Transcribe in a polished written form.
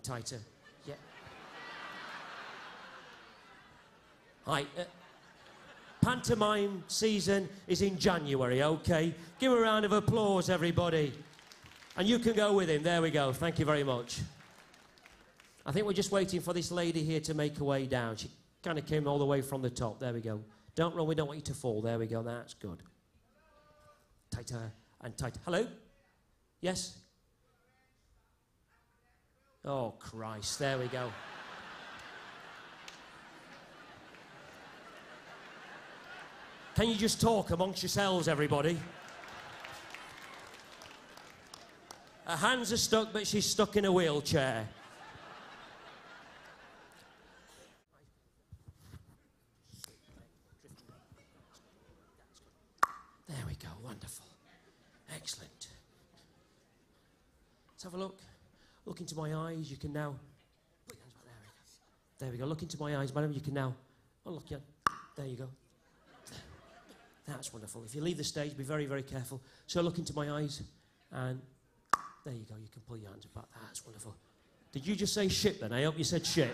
tighter. Yeah. Right. Pantomime season is in January, OK? Give him a round of applause, everybody. And you can go with him. There we go. Thank you very much. I think we're just waiting for this lady here to make her way down. She kind of came all the way from the top. There we go. Don't run. We don't want you to fall. There we go. That's good. Tighter and tighter. Hello? Yes? Oh, Christ. There we go. Can you just talk amongst yourselves, everybody? Her hands are stuck, but she's stuck in a wheelchair. There we go, wonderful. Excellent. Let's have a look. Look into my eyes, you can now... There we go, look into my eyes, madam, you can now... Oh, look, yeah. There you go. That's wonderful. If you leave the stage, be very, very careful. So look into my eyes, and there you go. You can pull your hands back. That's wonderful. Did you just say ship then? I hope you said ship.